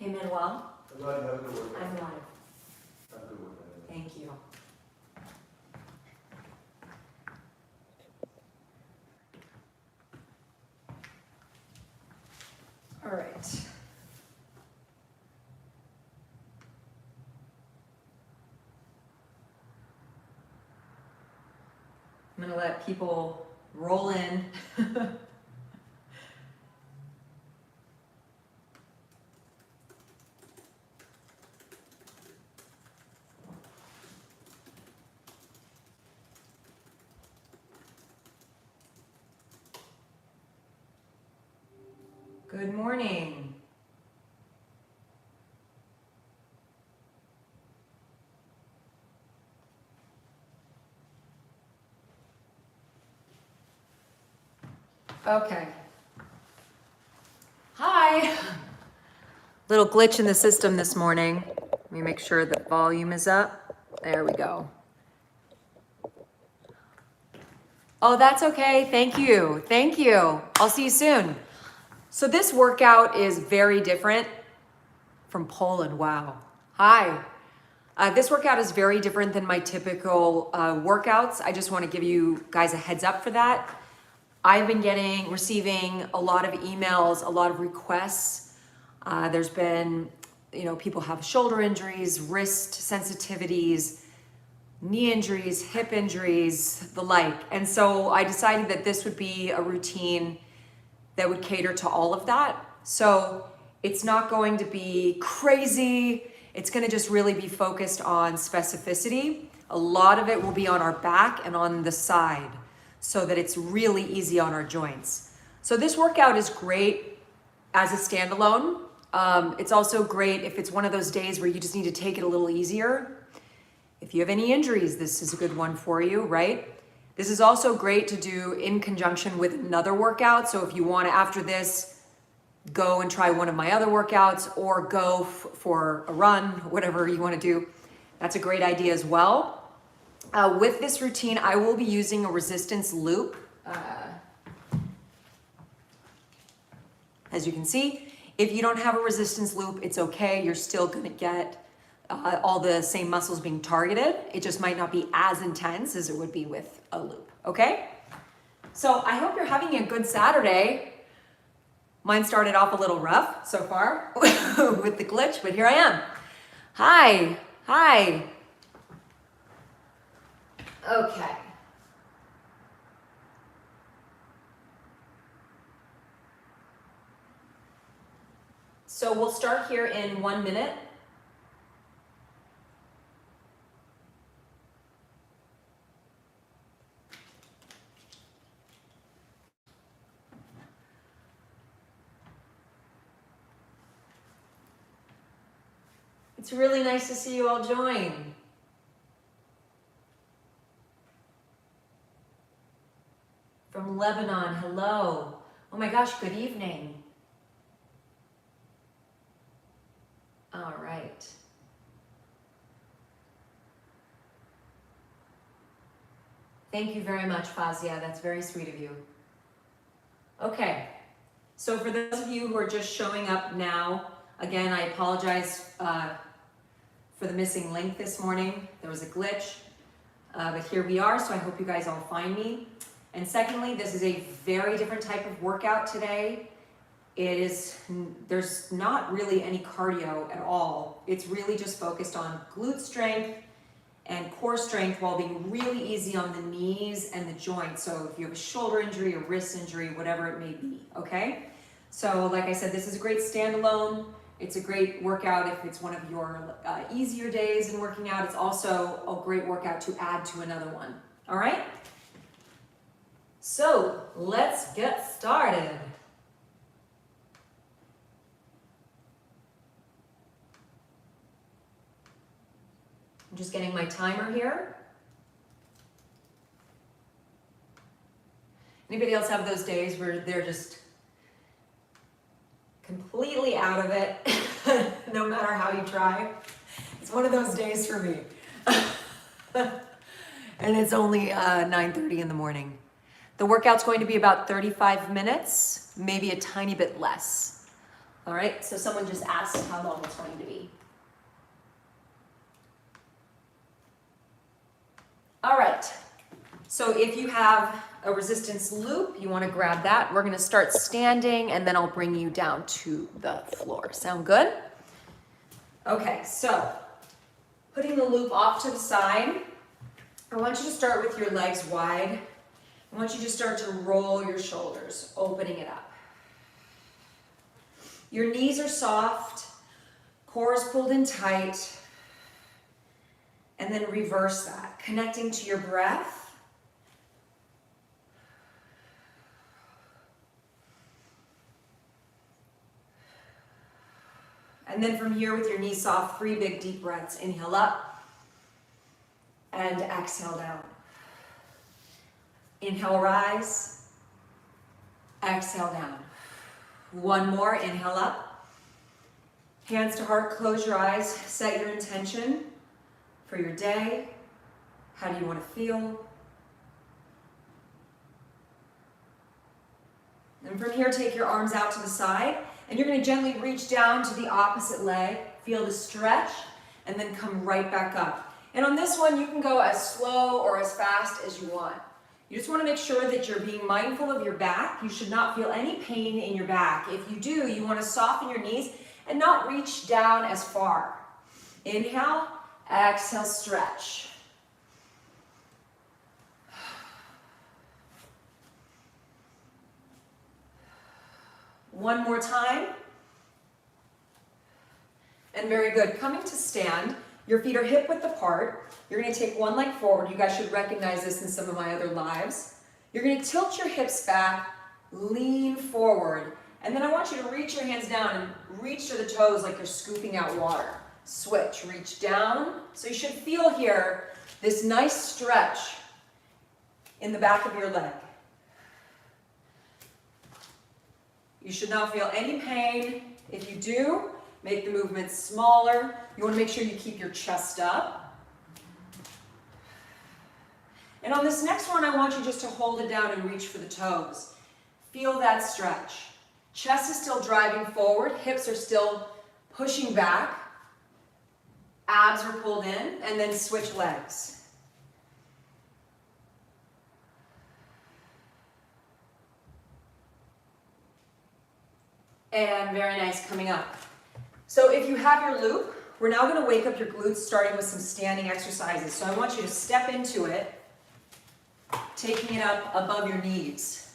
Hey, Manuel. I'm glad you have a good workout. I'm live. Have a good workout. Thank you. All right. I'm going to let people roll in. Good morning. Okay. Hi. Little glitch in the system this morning. Let me make sure the volume is up. There we go. Oh, that's okay. Thank you. Thank you. I'll see you soon. So this workout is very different from Poland. Wow. Hi. This workout is very different than my typical workouts. I just want to give you guys a heads up for that. I've been receiving a lot of emails, a lot of requests. There's been, people have shoulder injuries, wrist sensitivities, knee injuries, hip injuries, the like. And so I decided that this would be a routine that would cater to all of that. So it's not going to be crazy. It's going to just really be focused on specificity. A lot of it will be on our back and on the side so that it's really easy on our joints. So this workout is great as a standalone. It's also great if it's one of those days where you just need to take it a little easier. If you have any injuries, this is a good one for you, right? This is also great to do in conjunction with another workout. So if you want to, after this, go and try one of my other workouts or go for a run, whatever you want to do, that's a great idea as well. With this routine, I will be using a resistance loop. As you can see, if you don't have a resistance loop, it's okay. You're still going to get all the same muscles being targeted. It just might not be as intense as it would be with a loop, okay? So I hope you're having a good Saturday. Mine started off a little rough so far with the glitch, but here I am. Hi, hi. Okay. So we'll start here in 1 minute. It's really nice to see you all join. From Lebanon, hello. Oh my gosh, good evening. All right. Thank you very much, Fazia. That's very sweet of you. Okay, so for those of you who are just showing up now, again, I apologize for the missing link this morning. There was a glitch, but here we are, so I hope you guys all find me. And secondly, this is a very different type of workout today. There's not really any cardio at all. It's really just focused on glute strength and core strength while being really easy on the knees and the joints. So if you have a shoulder injury, a wrist injury, whatever it may be, okay? So like I said, this is a great standalone. It's a great workout if it's one of your easier days in working out. It's also a great workout to add to another one, all right? So let's get started. I'm just getting my timer here. Anybody else have those days where they're just completely out of it, no matter how you try? It's one of those days for me. And it's only 9:30 in the morning. The workout's going to be about 35 minutes, maybe a tiny bit less. All right, so someone just asked how long it's going to be. All right, so if you have a resistance loop, you want to grab that. We're going to start standing and then I'll bring you down to the floor. Sound good? Okay, so putting the loop off to the side, I want you to start with your legs wide. I want you to start to roll your shoulders, opening it up. Your knees are soft, core is pulled in tight, and then reverse that, connecting to your breath. And then from here with your knees soft, 3 big deep breaths. Inhale up and exhale down. Inhale, rise, exhale down. One more, inhale up. Hands to heart, close your eyes, set your intention for your day. How do you want to feel? And from here, take your arms out to the side, and you're going to gently reach down to the opposite leg, feel the stretch, and then come right back up. And on this one, you can go as slow or as fast as you want. You just want to make sure that you're being mindful of your back. You should not feel any pain in your back. If you do, you want to soften your knees and not reach down as far. Inhale, exhale, stretch. One more time. And very good. Coming to stand, your feet are hip width apart. You're going to take one leg forward. You guys should recognize this in some of my other lives. You're going to tilt your hips back, lean forward, and then I want you to reach your hands down and reach to the toes like you're scooping out water. Switch, reach down. So you should feel here this nice stretch in the back of your leg. You should not feel any pain. If you do, make the movement smaller. You want to make sure you keep your chest up. And on this next one, I want you just to hold it down and reach for the toes. Feel that stretch. Chest is still driving forward, hips are still pushing back, abs are pulled in, and then switch legs. And very nice, coming up. So if you have your loop, we're now going to wake up your glutes starting with some standing exercises. So I want you to step into it, taking it up above your knees.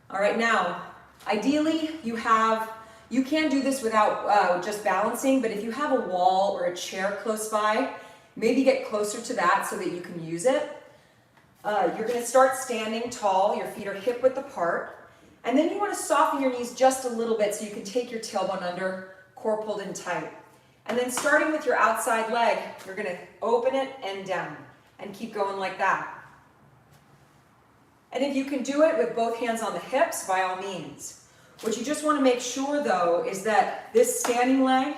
All right, now, ideally you can do this without just balancing, but if you have a wall or a chair close by, maybe get closer to that so that you can use it. You're going to start standing tall, your feet are hip width apart, and then you want to soften your knees just a little bit so you can take your tailbone under, core pulled in tight. And then starting with your outside leg, you're going to open it and down, and keep going like that. And if you can do it with both hands on the hips, by all means. What you just want to make sure, though, is that this standing leg,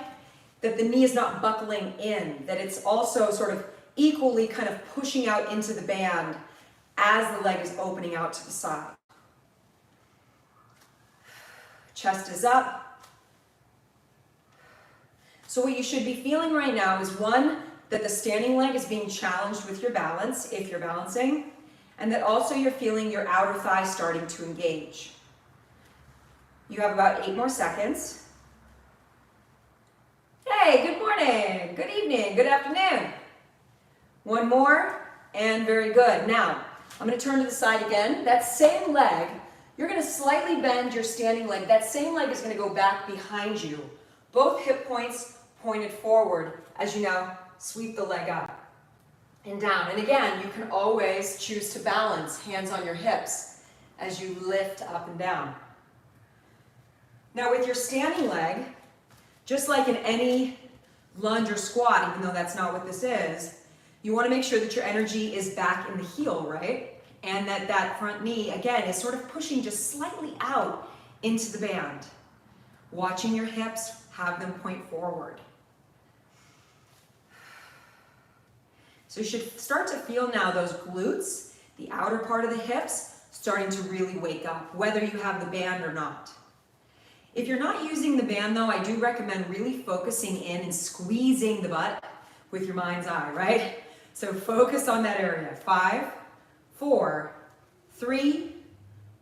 that the knee is not buckling in, that it's also sort of equally kind of pushing out into the band as the leg is opening out to the side. Chest is up. So what you should be feeling right now is, one, that the standing leg is being challenged with your balance, if you're balancing, and that also you're feeling your outer thigh starting to engage. You have about 8 more seconds. Hey, good morning, good evening, good afternoon. One more, and very good. Now, I'm going to turn to the side again. That same leg, you're going to slightly bend your standing leg. That same leg is going to go back behind you. Both hip points pointed forward as you now sweep the leg up and down. And again, you can always choose to balance, hands on your hips, as you lift up and down. Now with your standing leg, just like in any lunge or squat, even though that's not what this is, you want to make sure that your energy is back in the heel, right? And that that front knee, again, is sort of pushing just slightly out into the band. Watching your hips, have them point forward. So you should start to feel now those glutes, the outer part of the hips, starting to really wake up, whether you have the band or not. If you're not using the band though, I do recommend really focusing in and squeezing the butt with your mind's eye, right? So focus on that area. 5, 4, 3,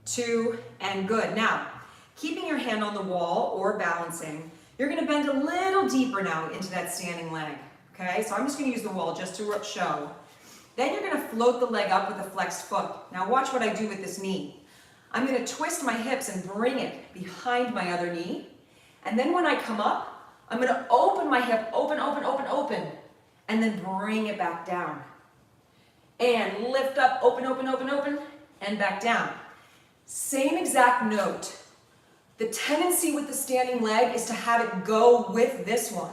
2, and good. Now, keeping your hand on the wall or balancing, you're gonna bend a little deeper now into that standing leg, okay? So I'm just gonna use the wall just to show. Then you're gonna float the leg up with a flexed foot. Now watch what I do with this knee. I'm gonna twist my hips and bring it behind my other knee. And then when I come up, I'm gonna open my hip, open, and then bring it back down. And lift up, open, and back down. Same exact note. The tendency with the standing leg is to have it go with this one.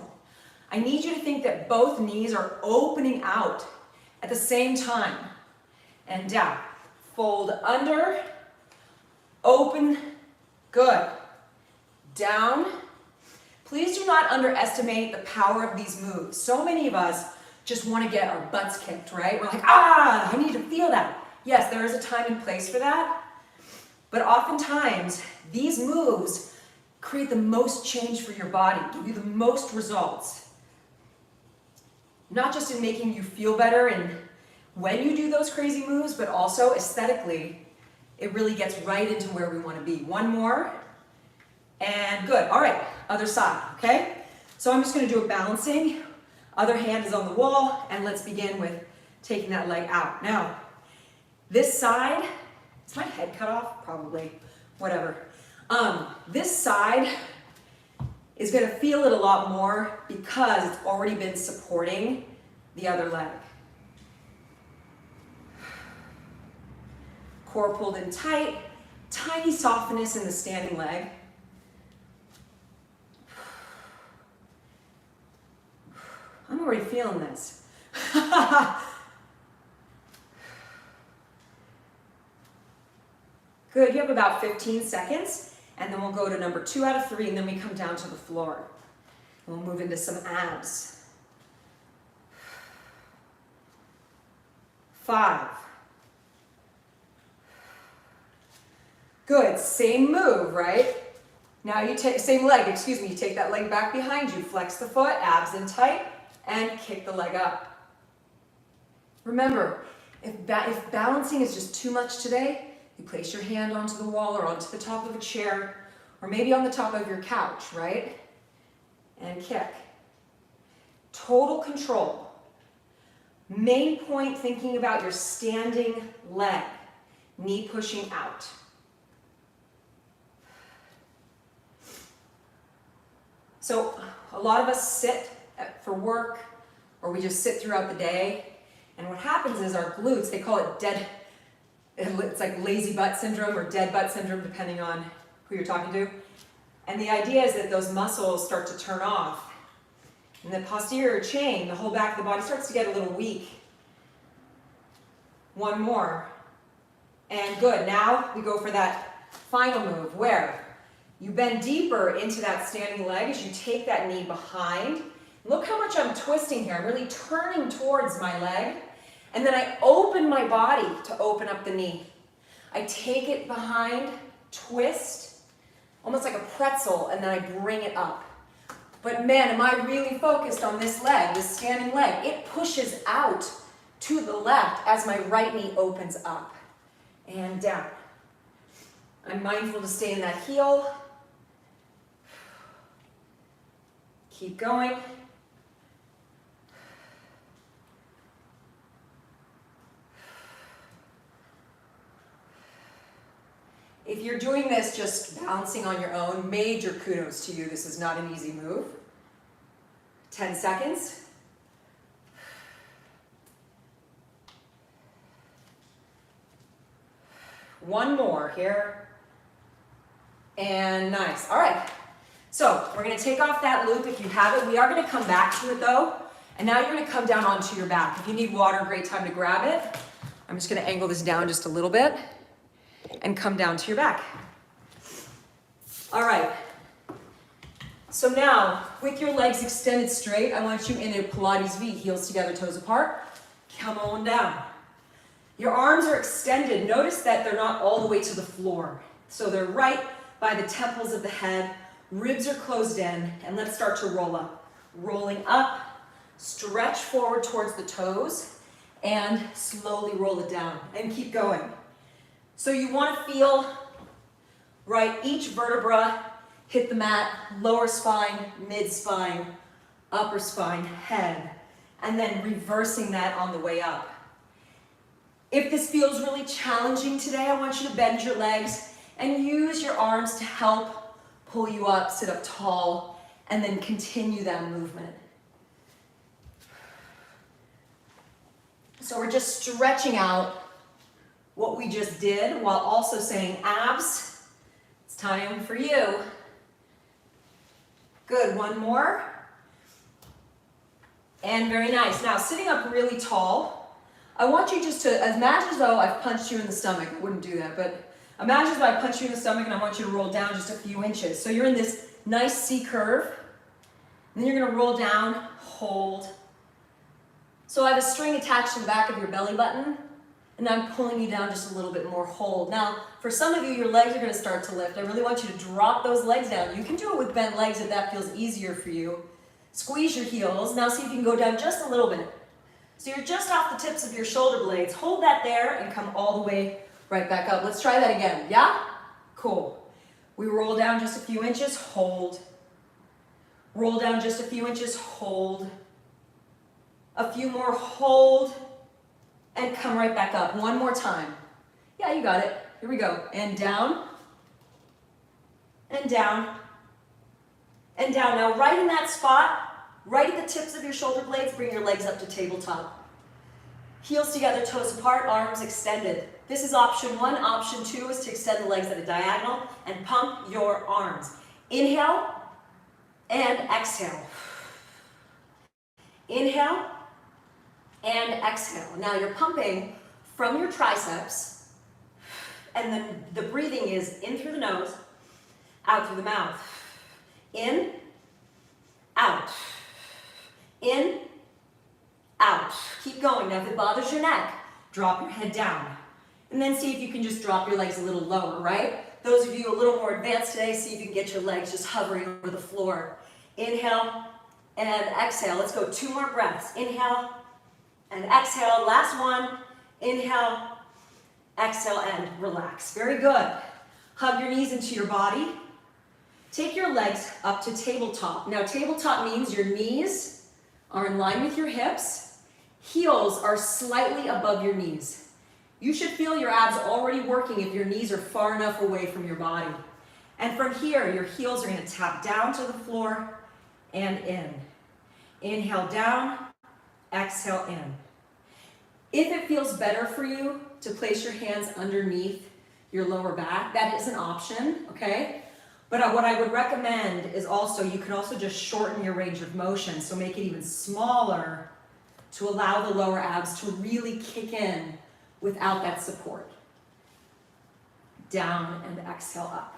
I need you to think that both knees are opening out at the same time. And down. Fold under, open, good. Down. Please do not underestimate the power of these moves. So many of us just want to get our butts kicked, right? We're like, I need to feel that. Yes, there is a time and place for that. But oftentimes, these moves create the most change for your body, give you the most results. Not just in making you feel better and when you do those crazy moves, but also aesthetically, it really gets right into where we want to be. One more, and good. All right, other side, okay? So I'm just going to do a balancing. Other hand is on the wall, and let's begin with taking that leg out. Now, this side, is my head cut off? Probably, whatever. This side is going to feel it a lot more because it's already been supporting the other leg. Core pulled in tight, tiny softness in the standing leg. I'm already feeling this. Good, you have about 15 seconds, and then we'll go to number 2 out of 3, and then we come down to the floor. We'll move into some abs. 5. Good, same move, right? Now you take, same leg, excuse me, you take that leg back behind you, flex the foot, abs in tight, and kick the leg up. Remember, if balancing is just too much today, you place your hand onto the wall or onto the top of a chair, or maybe on the top of your couch, right? And kick. Total control. Main point, thinking about your standing leg, knee pushing out. So a lot of us sit for work, or we just sit throughout the day, and what happens is our glutes, they call it dead, it's like lazy butt syndrome or dead butt syndrome, depending on who you're talking to. And the idea is that those muscles start to turn off, and the posterior chain, the whole back of the body, starts to get a little weak. One more, and good. Now we go for that final move where you bend deeper into that standing leg as you take that knee behind. Look how much I'm twisting here. I'm really turning towards my leg. And then I open my body to open up the knee. I take it behind, twist, almost like a pretzel, and then I bring it up. But man, am I really focused on this leg, this standing leg. It pushes out to the left as my right knee opens up and down. I'm mindful to stay in that heel. Keep going. If you're doing this just balancing on your own, major kudos to you. This is not an easy move. 10 seconds. One more here. And nice. All right. So we're going to take off that loop if you have it. We are going to come back to it though. And now you're going to come down onto your back. If you need water, great time to grab it. I'm just going to angle this down just a little bit and come down to your back. All right. So now, with your legs extended straight, I want you in a Pilates V, heels together, toes apart. Come on down. Your arms are extended. Notice that they're not all the way to the floor. So they're right by the temples of the head, Ribs are closed in, and let's start to roll up. Rolling up, stretch forward towards the toes, and slowly roll it down, and keep going. So you want to feel, right, each vertebra hit the mat, lower spine, mid spine, upper spine, head, and then reversing that on the way up. If this feels really challenging today, I want you to bend your legs and use your arms to help pull you up, sit up tall, and then continue that movement. So we're just stretching out what we just did while also saying, abs, it's time for you. Good, one more. And very nice. Now, sitting up really tall, I want you just to imagine as though I've punched you in the stomach. I wouldn't do that, but imagine as though I punched you in the stomach and I want you to roll down just a few inches. So you're in this nice C curve. And then you're gonna roll down, hold. So I have a string attached to the back of your belly button, and I'm pulling you down just a little bit more, hold. Now, for some of you, your legs are gonna start to lift. I really want you to drop those legs down. You can do it with bent legs if that feels easier for you. Squeeze your heels. Now see if you can go down just a little bit. So you're just off the tips of your shoulder blades. Hold that there and come all the way right back up. Let's try that again, yeah? Cool. We roll down just a few inches, hold. Roll down just a few inches, hold. A few more, hold. And come right back up. One more time. Yeah, you got it. Here we go. And down. And down. And down. Now, right in that spot, right at the tips of your shoulder blades, bring your legs up to tabletop. Heels together, toes apart, arms extended. This is option one. Option two is to extend the legs at a diagonal and pump your arms. Inhale and exhale. Inhale and exhale. Now you're pumping from your triceps, and then the breathing is in through the nose, out through the mouth. In, out. In, out. Keep going. Now if it bothers your neck, drop your head down. And then see if you can just drop your legs a little lower, right? Those of you a little more advanced today, see if you can get your legs just hovering over the floor. Inhale and exhale. Let's go 2 more breaths. Inhale and exhale. Last one. Inhale, exhale, and relax. Very good. Hug your knees into your body. Take your legs up to tabletop. Now, tabletop means your knees are in line with your hips. Heels are slightly above your knees. You should feel your abs already working if your knees are far enough away from your body. And from here, your heels are going to tap down to the floor and in. Inhale down, exhale in. If it feels better for you to place your hands underneath your lower back, that is an option, okay? But what I would recommend is also, you can also just shorten your range of motion, so make it even smaller to allow the lower abs to really kick in without that support. Down and exhale up.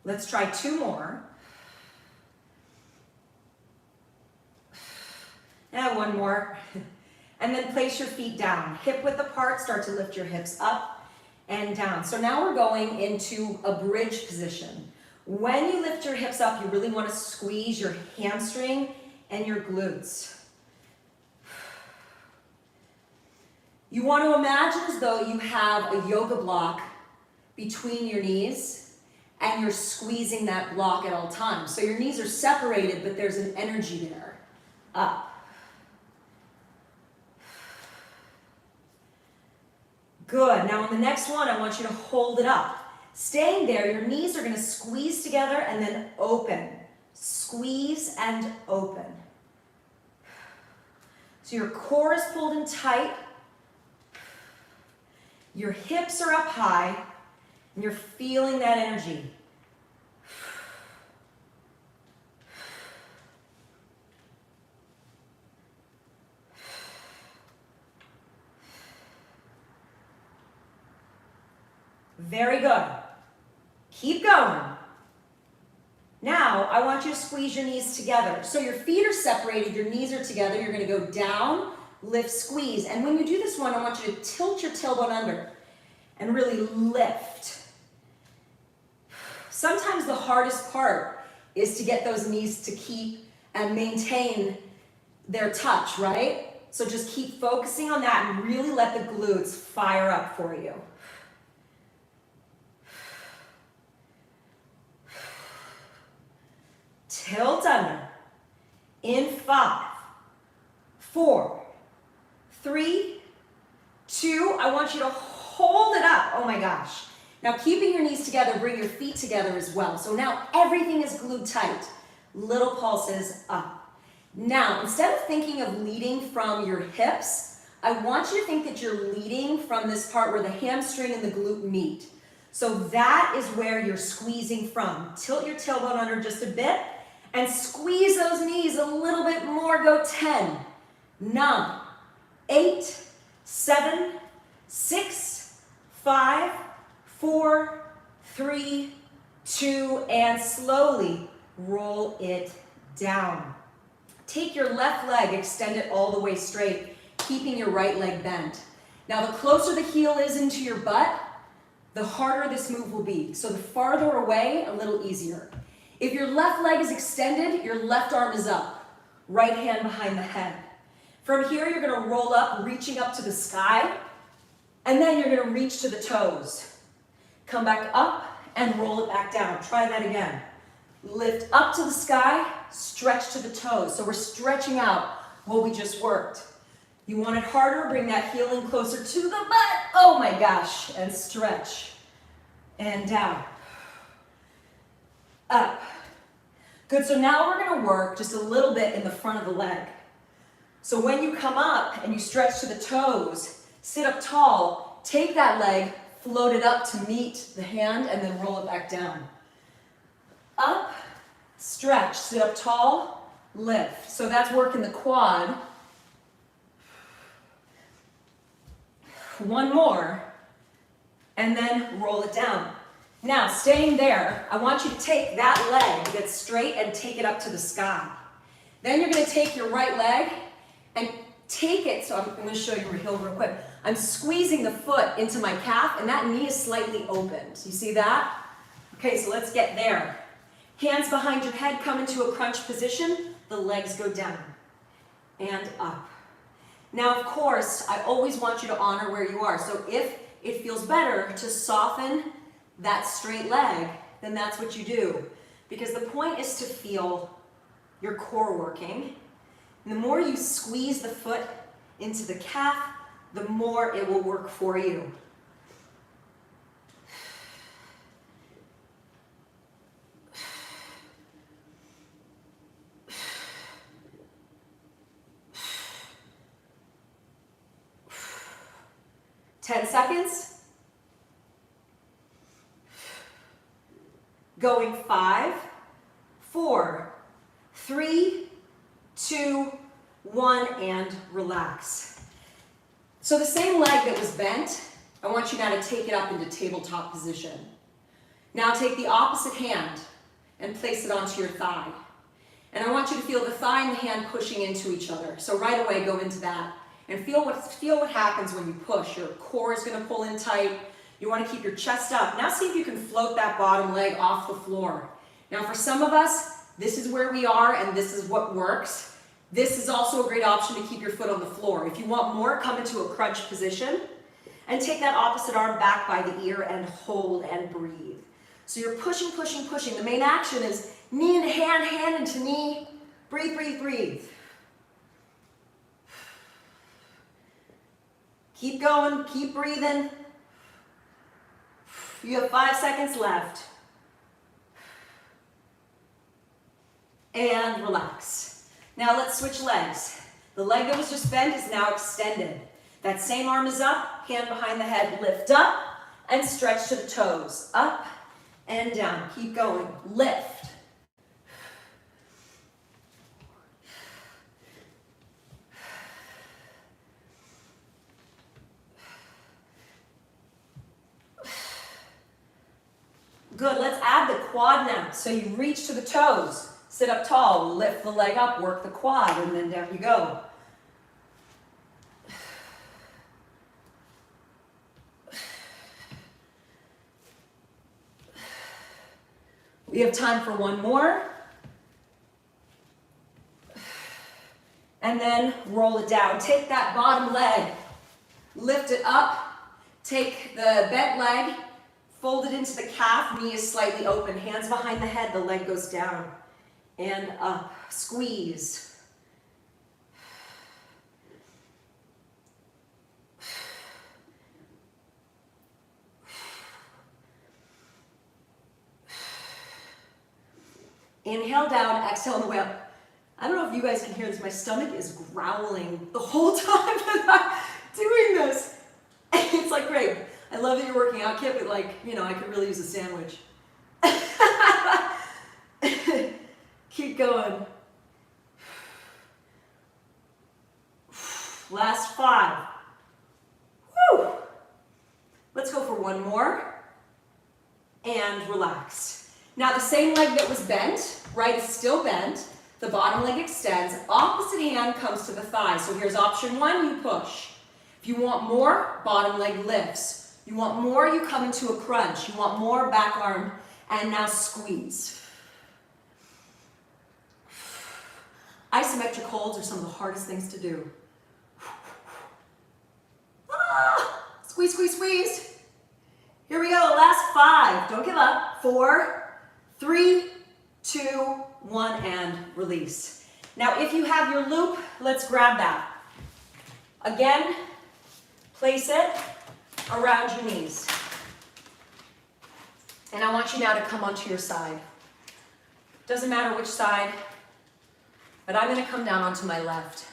Let's try 2 more. And 1 more. And then place your feet down. Hip width apart, start to lift your hips up and down. So now we're going into a bridge position. When you lift your hips up, you really want to squeeze your hamstring and your glutes. You want to imagine as though you have a yoga block between your knees and you're squeezing that block at all times. So your knees are separated, but there's an energy there. Up. Good. Now on the next one, I want you to hold it up. Staying there, your knees are going to squeeze together and then open. Squeeze and open. So your core is pulled in tight. Your hips are up high. And you're feeling that energy. Very good. Keep going. Now, I want you to squeeze your knees together. So your feet are separated, your knees are together. You're gonna go down, lift, squeeze. And when you do this one, I want you to tilt your tailbone under and really lift. Sometimes the hardest part is to get those knees to keep and maintain their touch, right? So just keep focusing on that and really let the glutes fire up for you. Tilt under. In 5, 4, 3, 2. I want you to hold it up. Oh my gosh. Now keeping your knees together, bring your feet together as well. So now everything is glued tight. Little pulses up. Now, instead of thinking of leading from your hips, I want you to think that you're leading from this part where the hamstring and the glute meet. So that is where you're squeezing from. Tilt your tailbone under just a bit and squeeze those knees a little bit more. Go 10, 9, 8, 7, 6, 5, 4, 3, 2, and slowly roll it down. Take your left leg, extend it all the way straight, keeping your right leg bent. Now, the closer the heel is into your butt, the harder this move will be. So the farther away, a little easier. If your left leg is extended, your left arm is up, right hand behind the head. From here, you're gonna roll up, reaching up to the sky, and then you're gonna reach to the toes. Come back up and roll it back down. Try that again. Lift up to the sky, stretch to the toes. So we're stretching out what we just worked. You want it harder, bring that heel in closer to the butt. Oh my gosh, and stretch. And down. Up. Good, so now we're gonna work just a little bit in the front of the leg. So when you come up and you stretch to the toes, sit up tall, take that leg, float it up to meet the hand, and then roll it back down. Up, stretch, sit up tall, lift. So that's working the quad. One more, and then roll it down. Now, staying there, I want you to take that leg that's straight and take it up to the sky. Then you're gonna take your right leg and take it, so I'm gonna show you your heel real quick. I'm squeezing the foot into my calf, and that knee is slightly opened. You see that? Okay, so let's get there. Hands behind your head, come into a crunch position. The legs go down and up. Now, of course, I always want you to honor where you are. So if it feels better to soften that straight leg, then that's what you do. Because the point is to feel your core working. And the more you squeeze the foot into the calf, the more it will work for you. Ten seconds. Going 5, 4, 3, 2, 1, and relax. So the same leg that was bent, I want you now to take it up into tabletop position. Now take the opposite hand and place it onto your thigh. And I want you to feel the thigh and the hand pushing into each other. So right away, go into that. And feel what happens when you push. Your core is going to pull in tight. You want to keep your chest up. Now see if you can float that bottom leg off the floor. Now for some of us, this is where we are and this is what works. This is also a great option to keep your foot on the floor. If you want more, come into a crunch position and take that opposite arm back by the ear and hold and breathe. So you're pushing, pushing, pushing. The main action is knee into hand, hand into knee. Breathe, breathe, breathe. Keep going, keep breathing. You have 5 seconds left. And relax. Now let's switch legs. The leg that was just bent is now extended. That same arm is up, hand behind the head, lift up, and stretch to the toes. Up and down, keep going, lift. Good, let's add the quad now. So you reach to the toes, sit up tall, lift the leg up, work the quad, and then down you go. We have time for one more. And then roll it down. Take that bottom leg, lift it up, take the bent leg, fold it into the calf, knee is slightly open, hands behind the head, the leg goes down and up, squeeze. Inhale down, exhale on the way up. I don't know if you guys can hear this, my stomach is growling the whole time that I'm doing this. It's like, great. I love that you're working out, Kit, but like, you know, I could really use a sandwich. Keep going. Last 5. Woo! Let's go for one more. And relax. Now the same leg that was bent, right, is still bent. The bottom leg extends. Opposite hand comes to the thigh. So here's option 1, you push. If you want more, bottom leg lifts. You want more, you come into a crunch. You want more, back arm, and now squeeze. Isometric holds are some of the hardest things to do. Ah, squeeze, squeeze, squeeze. Here we go, last 5. Don't give up. 4, 3, 2, 1, and release. Now, if you have your loop, let's grab that. Again, place it around your knees. And I want you now to come onto your side. Doesn't matter which side, but I'm going to come down onto my left.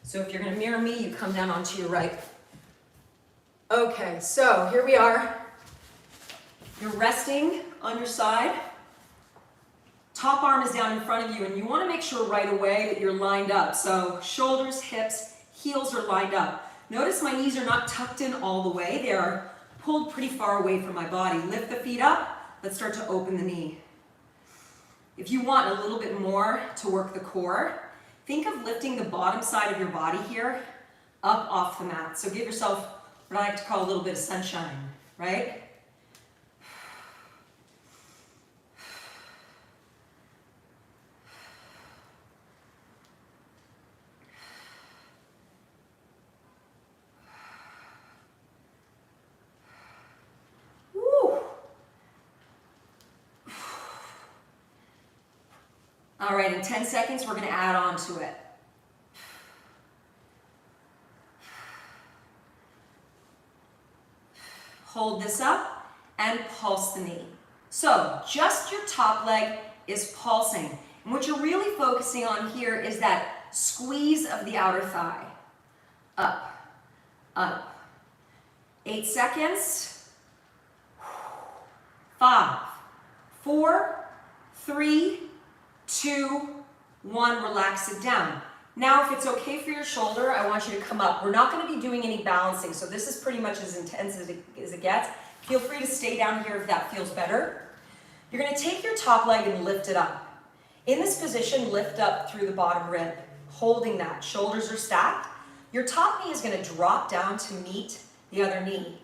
So if you're going to mirror me, you come down onto your right. Okay, so here we are. You're resting on your side. Top arm is down in front of you, and you want to make sure right away that you're lined up. So shoulders, hips, heels are lined up. Notice my knees are not tucked in all the way. They are pulled pretty far away from my body. Lift the feet up. Let's start to open the knee. If you want a little bit more to work the core, think of lifting the bottom side of your body here up off the mat. So give yourself what I like to call a little bit of sunshine, right? All right, in 10 seconds, we're going to add on to it. Hold this up and pulse the knee. So just your top leg is pulsing. And what you're really focusing on here is that squeeze of the outer thigh. Up, up. 8 seconds. 5, 4, 3, 2, 1, relax it down. Now, if it's okay for your shoulder, I want you to come up. We're not going to be doing any balancing, so this is pretty much as intense as it gets. Feel free to stay down here if that feels better. You're going to take your top leg and lift it up. In this position, lift up through the bottom rib, holding that. Shoulders are stacked. Your top knee is going to drop down to meet the other knee.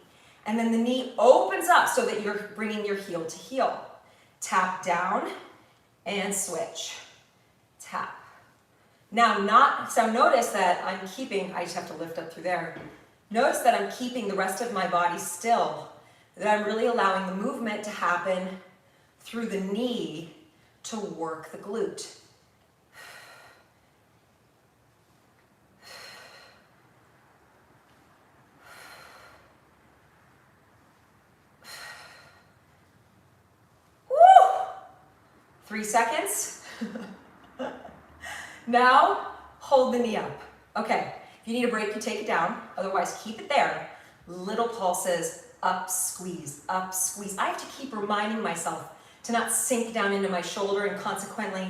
And then the knee opens up so that you're bringing your heel to heel. Tap down and switch. Tap. Now, notice that I'm keeping, I just have to lift up through there. Notice that I'm keeping the rest of my body still, that I'm really allowing the movement to happen through the knee to work the glute. Woo! 3 seconds. Now, hold the knee up. Okay, if you need a break, you take it down. Otherwise, keep it there. Little pulses, up, squeeze, up, squeeze. I have to keep reminding myself to not sink down into my shoulder and consequently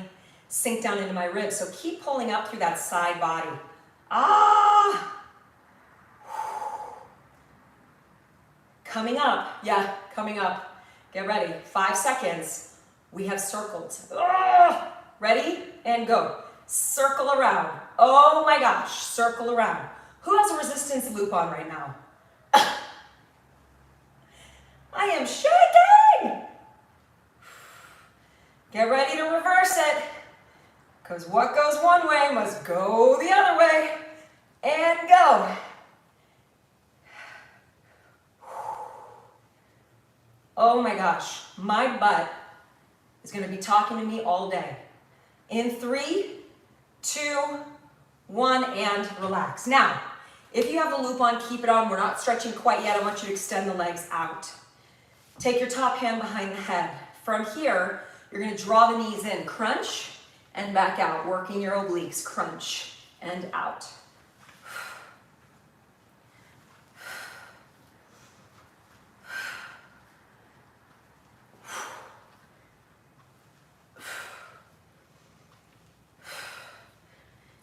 sink down into my ribs. So keep pulling up through that side body. Ah! Coming up, yeah, coming up. Get ready. 5 seconds. We have circled. Ugh. Ready? And go. Circle around. Oh my gosh, circle around. Who has a resistance loop on right now? I am shaking. Get ready to reverse it. Because what goes one way must go the other way. And go. Oh my gosh, my butt is going to be talking to me all day. In 3, 2, 1, and relax. Now, if you have the loop on, keep it on. We're not stretching quite yet. I want you to extend the legs out. Take your top hand behind the head. From here, you're going to draw the knees in, crunch, and back out, working your obliques, crunch, and out.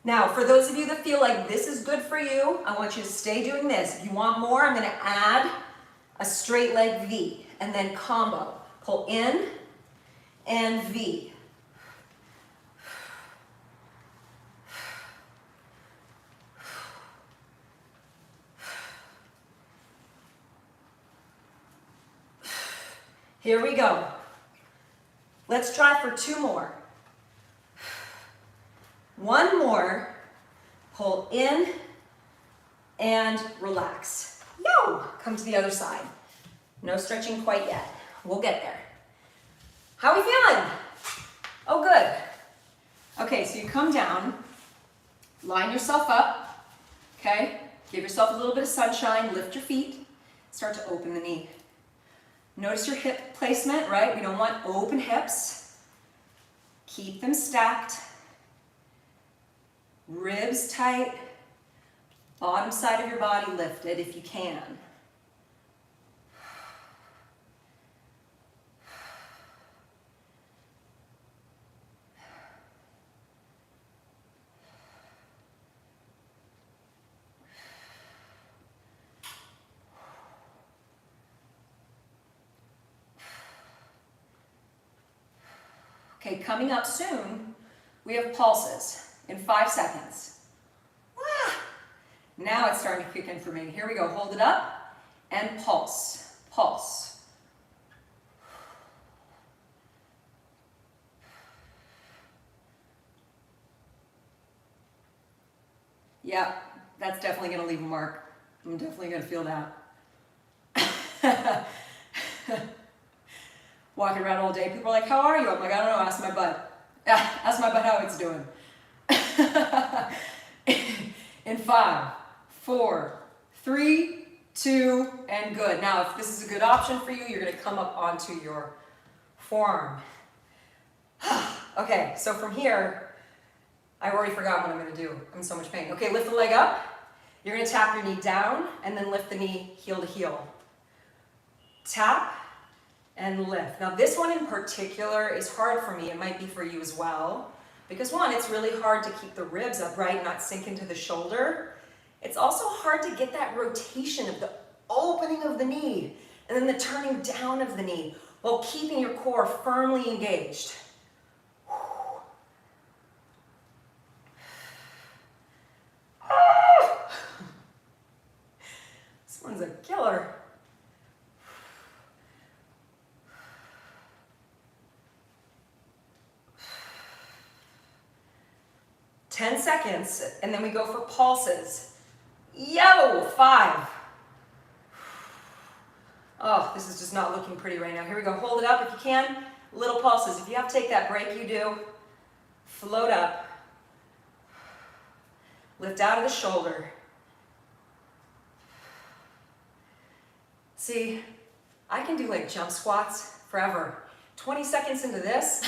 Now, for those of you that feel like this is good for you, I want you to stay doing this. If you want more, I'm going to add a straight leg V, and then combo. Pull in and V. Here we go. Let's try for 2 more. 1 more, pull in and relax. Yo, come to the other side. No stretching quite yet. We'll get there. How are we feeling? Oh, good. Okay, so you come down, line yourself up, okay? Give yourself a little bit of sunshine, lift your feet, start to open the knee. Notice your hip placement, right? We don't want open hips. Keep them stacked. Ribs tight, bottom side of your body lifted if you can. Okay, coming up soon, we have pulses. In 5 seconds. Ah. Now it's starting to kick in for me. Here we go. Hold it up and pulse. Pulse. Yeah, that's definitely going to leave a mark. I'm definitely going to feel that. Walking around all day, people are like, how are you? I'm like, I don't know, ask my butt. Ask my butt how it's doing. In 5, 4, 3, 2, and good. Now, if this is a good option for you, you're going to come up onto your forearm. Okay, so from here, I already forgot what I'm going to do. I'm in so much pain. Okay, lift the leg up. You're going to tap your knee down and then lift the knee heel to heel. Tap and lift. Now, this one in particular is hard for me. It might be for you as well. Because 1, it's really hard to keep the ribs upright, not sink into the shoulder. It's also hard to get that rotation of the opening of the knee and then the turning down of the knee while keeping your core firmly engaged. This one's a killer. 10 seconds, and then we go for pulses. Yo, 5. Oh, this is just not looking pretty right now. Here we go. Hold it up if you can. Little pulses. If you have to take that break, you do. Float up. Lift out of the shoulder. See, I can do like jump squats forever. 20 seconds into this,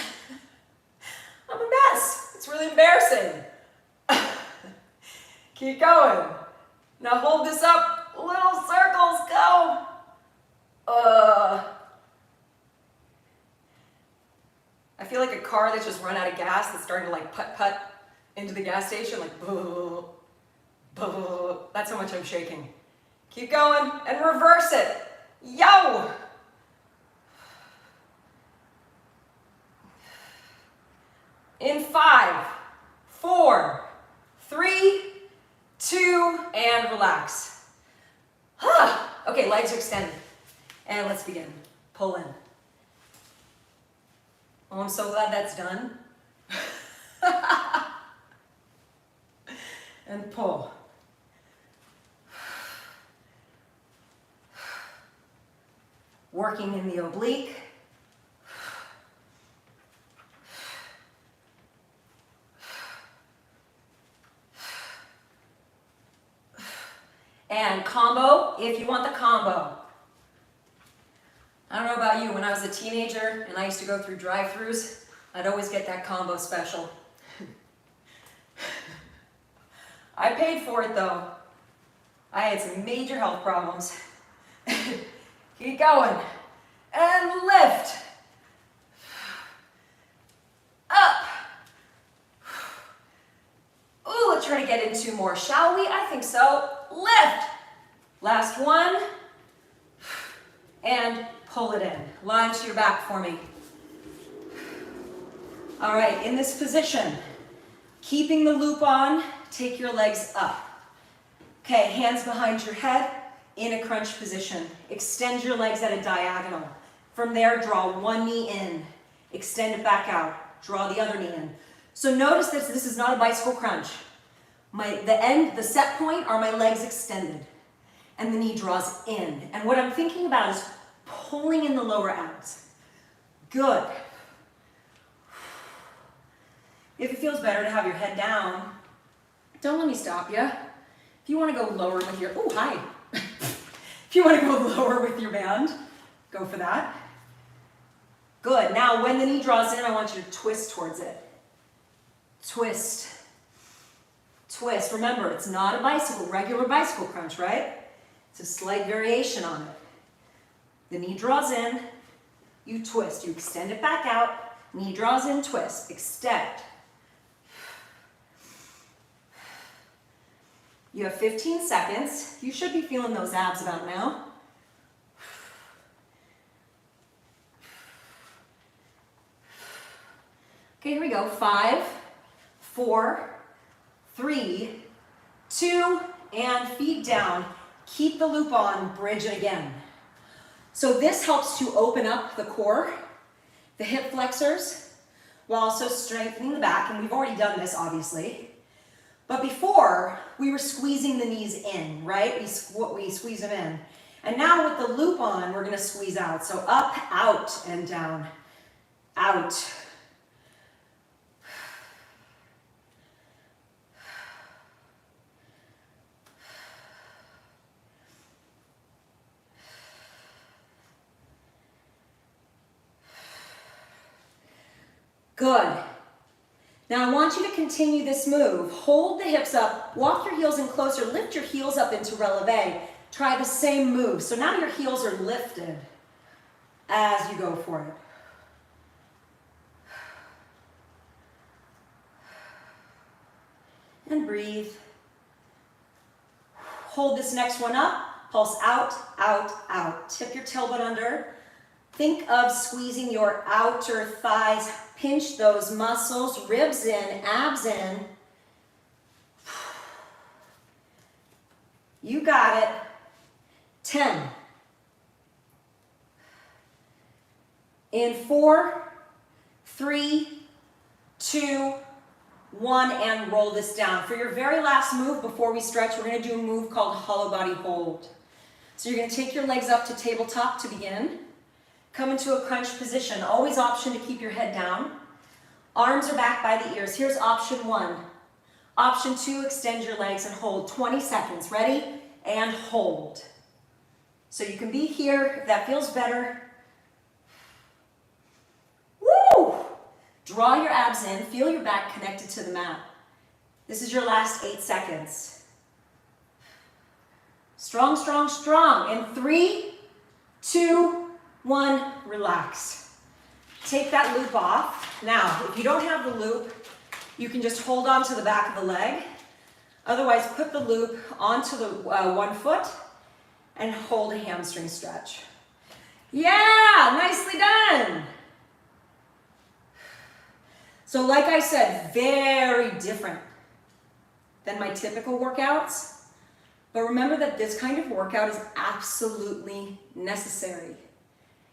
I'm a mess. It's really embarrassing. Keep going. Now hold this up. Little circles, go. I feel like a car that's just run out of gas that's starting to like putt-putt into the gas station, like boo, boo. That's how much I'm shaking. Keep going and reverse it. Yo! and relax. Okay, legs are extended. And let's begin. Pull in. Oh, I'm so glad that's done. And pull. Working in the oblique. And combo, if you want the combo. I don't know about you, when I was a teenager and I used to go through drive-thrus, I'd always get that combo special. I paid for it though. I had some major health problems. Keep going. And lift. Up. Ooh, let's try to get into more, shall we? I think so. Lift. Last one. And pull it in. Lie to your back for me. All right, in this position, keeping the loop on, take your legs up. Okay, hands behind your head in a crunch position. Extend your legs at a diagonal. From there, draw one knee in. Extend it back out. Draw the other knee in. So notice this is not a bicycle crunch. The set point are my legs extended. And the knee draws in. And what I'm thinking about is pulling in the lower abs. Good. If it feels better to have your head down, don't let me stop you. If you want to go lower with your, oh, hi. If you want to go lower with your band, go for that. Good. Now, when the knee draws in, I want you to twist towards it. Twist. Twist. Remember, it's not a regular bicycle crunch, right? It's a slight variation on it. The knee draws in, you twist. You extend it back out, knee draws in, twist, extend. You have 15 seconds. You should be feeling those abs about now. Okay, here we go. 5, 4, 3, 2, and feet down. Keep the loop on, bridge it again. So this helps to open up the core, the hip flexors, while also strengthening the back, and we've already done this, obviously. But before, we were squeezing the knees in, right? We squeeze them in. And now with the loop on, we're gonna squeeze out. So up, out, and down. Out. Good. Now I want you to continue this move. Hold the hips up, walk your heels in closer, lift your heels up into releve. Try the same move. So now your heels are lifted as you go for it. And breathe. Hold this next one up, pulse out, out, out. Tip your tailbone under. Think of squeezing your outer thighs. Pinch those muscles, ribs in, abs in. You got it. 10. In 4, 3, 2, 1, and roll this down. For your very last move, before we stretch, we're going to do a move called hollow body hold. So you're going to take your legs up to tabletop to begin. Come into a crunch position. Always option to keep your head down. Arms are back by the ears. Here's option 1. Option 2, extend your legs and hold 20 seconds. Ready? And hold. So you can be here if that feels better. Woo! Draw your abs in. Feel your back connected to the mat. This is your last 8 seconds. Strong, strong, strong. In 3, 2, 1, relax. Take that loop off. Now, if you don't have the loop, you can just hold on to the back of the leg. Otherwise, put the loop onto the one foot and hold a hamstring stretch. Yeah, nicely done. So like I said, very different than my typical workouts. But remember that this kind of workout is absolutely necessary.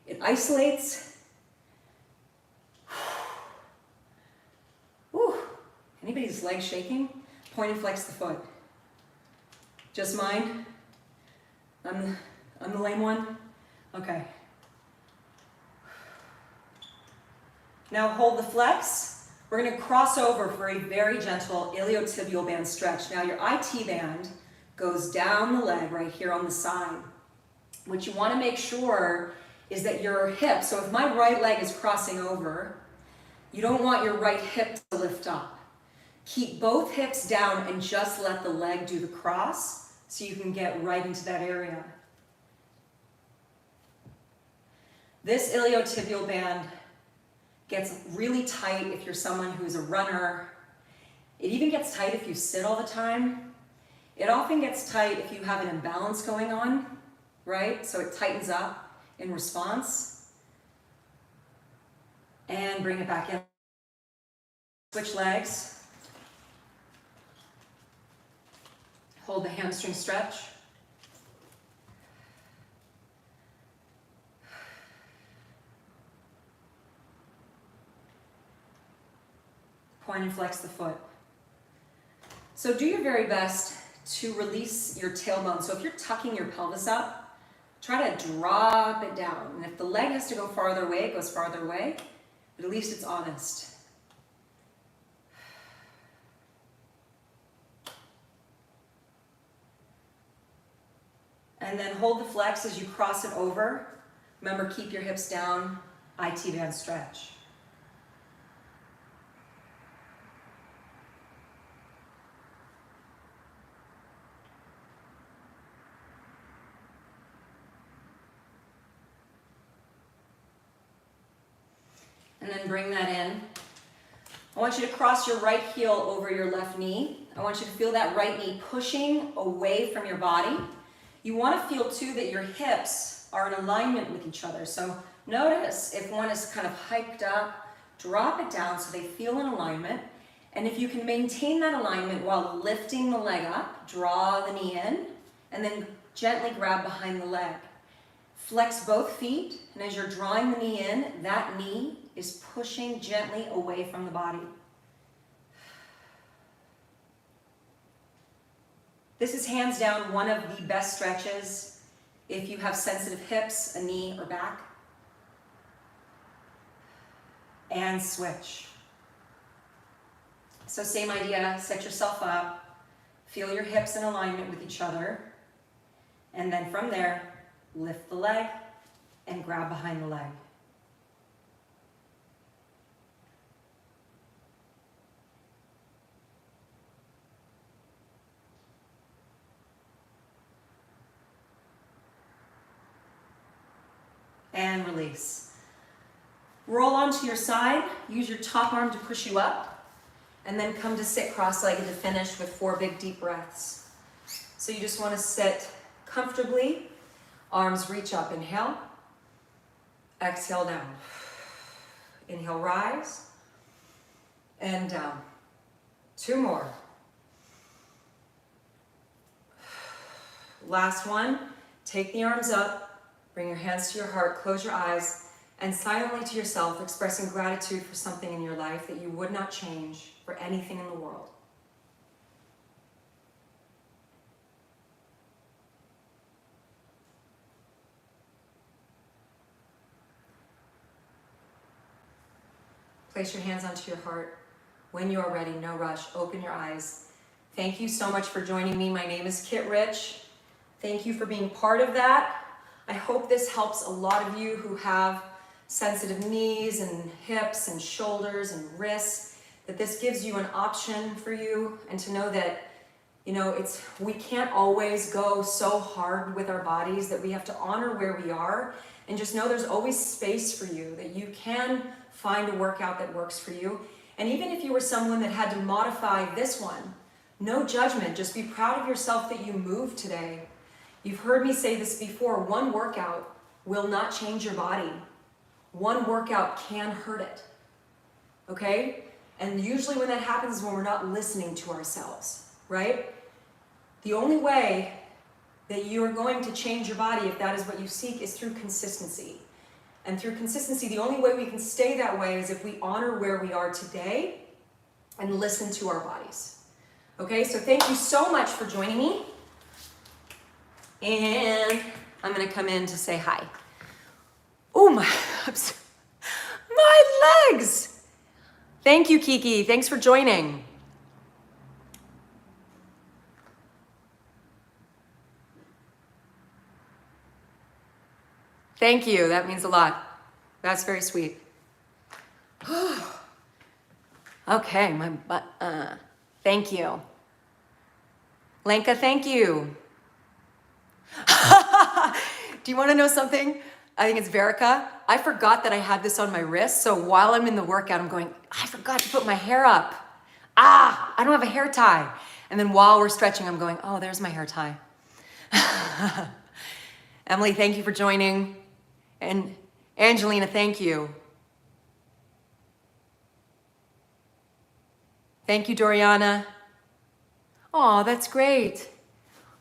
It isolates. Whew. Anybody's leg shaking? Point and flex the foot. Just mine? I'm the lame one? Okay. Now hold the flex. We're going to cross over for a very gentle iliotibial band stretch. Now your IT band goes down the leg right here on the side. What you want to make sure is that your hip, so if my right leg is crossing over, you don't want your right hip to lift up. Keep both hips down and just let the leg do the cross so you can get right into that area. This iliotibial band gets really tight if you're someone who's a runner. It even gets tight if you sit all the time. It often gets tight if you have an imbalance going on, right? So it tightens up in response. And bring it back in. Switch legs. Hold the hamstring stretch. Point and flex the foot. So do your very best to release your tailbone. So if you're tucking your pelvis up, try to drop it down. And if the leg has to go farther away, it goes farther away, but at least it's honest. And then hold the flex as you cross it over. Remember, keep your hips down, IT band stretch. And then bring that in. I want you to cross your right heel over your left knee. I want you to feel that right knee pushing away from your body. You want to feel too that your hips are in alignment with each other. So notice if one is kind of hiked up, drop it down so they feel in alignment. And if you can maintain that alignment while lifting the leg up, draw the knee in, and then gently grab behind the leg. Flex both feet, and as you're drawing the knee in, that knee is pushing gently away from the body. This is hands down one of the best stretches if you have sensitive hips, a knee, or back. And switch. So same idea, set yourself up, feel your hips in alignment with each other, and then from there, lift the leg and grab behind the leg. And release. Roll onto your side, use your top arm to push you up, and then come to sit cross-legged to finish with 4 big deep breaths. So you just want to sit comfortably, arms reach up, inhale, exhale down. Inhale, rise, and down. 2 more. Last one, take the arms up, bring your hands to your heart, close your eyes, and silently to yourself, expressing gratitude for something in your life that you would not change for anything in the world. Place your hands onto your heart. When you are ready, no rush, open your eyes. Thank you so much for joining me. My name is Kit Rich. Thank you for being part of that. I hope this helps a lot of you who have sensitive knees and hips and shoulders and wrists, that this gives you an option for you, and to know that, you know, we can't always go so hard with our bodies, that we have to honor where we are, and just know there's always space for you, that you can find a workout that works for you. And even if you were someone that had to modify this one, no judgment, just be proud of yourself that you moved today. You've heard me say this before, one workout will not change your body. One workout can hurt it, okay? And usually when that happens is when we're not listening to ourselves, right? The only way that you are going to change your body, if that is what you seek, is through consistency. And through consistency, the only way we can stay that way is if we honor where we are today and listen to our bodies. Okay, so thank you so much for joining me. And I'm gonna come in to say hi. Oh, my legs. Thank you, Kiki. Thanks for joining. Thank you. That means a lot. That's very sweet. Okay, my butt. Thank you. Lenka, thank you. Do you want to know something? I think it's Verica. I forgot that I had this on my wrist, so while I'm in the workout, I'm going, I forgot to put my hair up. I don't have a hair tie. And then while we're stretching, I'm going, oh, there's my hair tie. Emily, thank you for joining. And Angelina, thank you. Thank you, Doriana. Oh, that's great.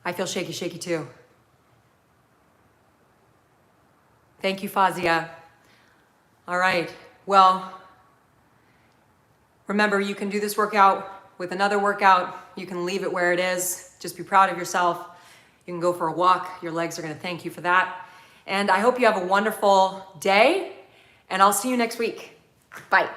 I feel shaky, shaky too. Thank you, Fazia. All right, well, remember, you can do this workout with another workout. You can leave it where it is. Just be proud of yourself. You can go for a walk. Your legs are gonna thank you for that. And I hope you have a wonderful day, and I'll see you next week. Bye.